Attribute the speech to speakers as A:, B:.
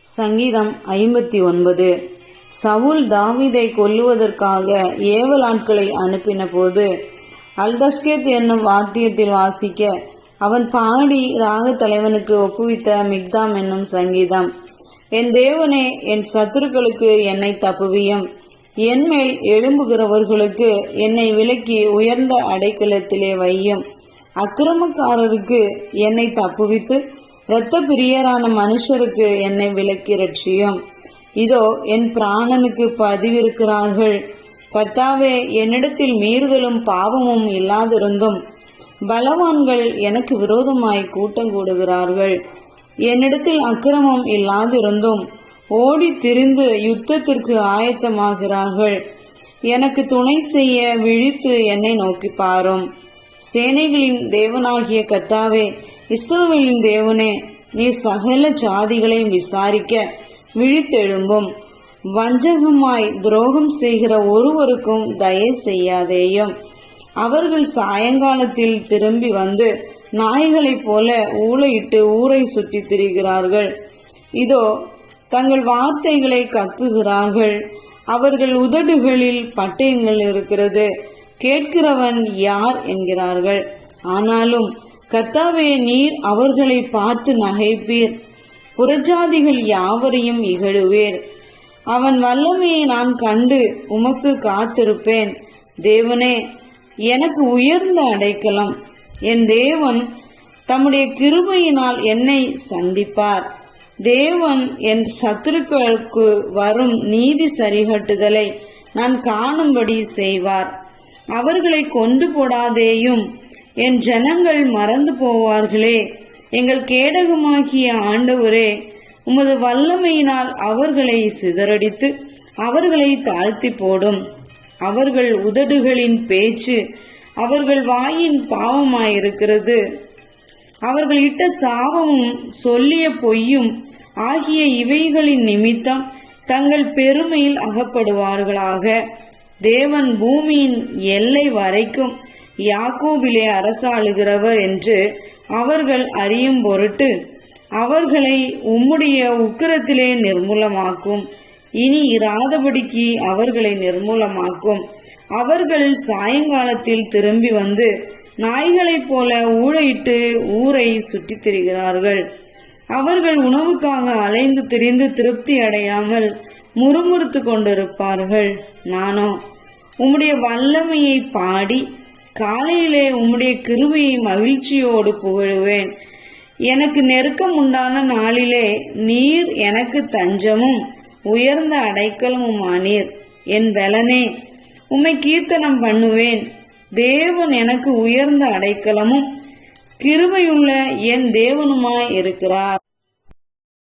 A: சங்கீதம் 59. சவுல் தாவீதை கொல்லுவதற்காக ஏவல் ஆட்களை அனுப்பின போது அல்தஸ்கேத் என்னும் வாத்தியத்தில் வாசிக்க அவன் பாடி ராக தலைவனுக்கு ஒப்புவித்த மிக்தாம் என்னும் சங்கீதம். என் தேவனே, என் சத்துருக்களுக்கு என்னை தப்புவியும், என்மேல் எழும்புகிறவர்களுக்கு என்னை விலக்கி உயர்ந்த அடைக்கலத்திலே வையும். அக்கிரமக்காரருக்கு என்னை தப்புவித்து இரத்த பிரியரான மனுஷருக்கு என்னை விலக்கி ரட்சியும். இதோ என் பிராணனுக்கு பதிவிருக்கிறார்கள். கர்த்தாவே, என்னிடத்தில் மீறுதலும் பாவமும் இல்லாதிருந்தும் பலவான்கள் எனக்கு விரோதமாய் கூட்டம் கூடுகிறார்கள். என்னிடத்தில் அக்கிரமம் இல்லாதிருந்தும் ஓடி திரிந்து யுத்தத்திற்கு ஆயத்தமாகிறார்கள். எனக்கு துணை செய்ய விழித்து என்னை நோக்கி பாரும். சேனைகளின் தேவனாகிய கர்த்தாவே, இஸ்ரவேலின் தேவனே, நீர் சகல ஜாதிகளையும் விசாரிக்க விழித்தெழும்பும். வஞ்சகமாய் துரோகம் செய்கிற ஒருவருக்கும் தயை செய்யாதேயும். அவர்கள் சாயங்காலத்தில் திரும்பி வந்து நாய்களைப் போல ஊளையிட்டு ஊரை சுற்றி திரிகிறார்கள். இதோ தங்கள் வார்த்தைகளை கக்குகிறார்கள். அவர்கள் உதடுகளில் பட்டயங்கள் இருக்கிறது. கேட்கிறவன் யார் என்கிறார்கள். ஆனாலும் கர்த்தாவே, நீர் அவர்களை பார்த்து நகைப்பீர். புறஜாதிகள் யாவரையும் இகழுவீர். அவன் வல்லமையை நான் கண்டு உமக்கு காத்திருப்பேன். தேவனே, எனக்கு உயர்ந்த அடைக்கலம். என் தேவன் தம்முடைய கிருபையினால் என்னை சந்திப்பார். தேவன் என் சத்துருக்களுக்கு வரும் நீதி சரிகட்டுதலை நான் காணும்படி செய்வார். அவர்களை கொண்டு போடாதேயும். என் ஜனங்கள் மறந்து போவார்களே. எங்கள் கேடகமாகிய ஆண்டவரே, உமது வல்லமையினால் அவர்களை சிதறடித்து அவர்களை தாழ்த்தி போடும். அவர்கள் உதடுகளின் பேச்சு அவர்கள் வாயின் பாவமாயிருக்கிறது. அவர்கள் இட்ட சாபமும் சொல்லிய பொய்யும் ஆகிய இவைகளின் நிமித்தம் தங்கள் பெருமையில் அகப்படுவார்களாக. தேவன் பூமியின் எல்லை வரைக்கும் யாக்கோபிலே அரசாளுகிறவர் என்று அவர்கள் அறியும் பொருட்டு அவர்களை உம்முடைய உக்கிரத்திலே நிர்மூலமாக்கும். இனி இராதபடிக்கு அவர்களை நிர்மூலமாக்கும். அவர்கள் சாயங்காலத்தில் திரும்பி வந்து நாய்களைப் போல ஊழையிட்டு ஊரை சுற்றித் திரிகிறார்கள். அவர்கள் உணவுக்காக அலைந்து திரிந்து திருப்தி அடையாமல் முறுமுறுத்து கொண்டிருப்பார்கள். நானோ உம்முடைய வல்லமையை பாடி காலையிலே உம்முடைய கிருபையை மகிழ்ச்சியோடு புகழுவேன். எனக்கு நெருக்கம் உண்டான நாளிலே நீர் எனக்கு தஞ்சமும் உயர்ந்த அடைக்கலமும் ஆனீர். என் பலனே, உம்மை கீர்த்தனம் பண்ணுவேன். தேவன் எனக்கு உயர்ந்த அடைக்கலமும் கிருபையுள்ள என் தேவனுமாய் இருக்கிறார்.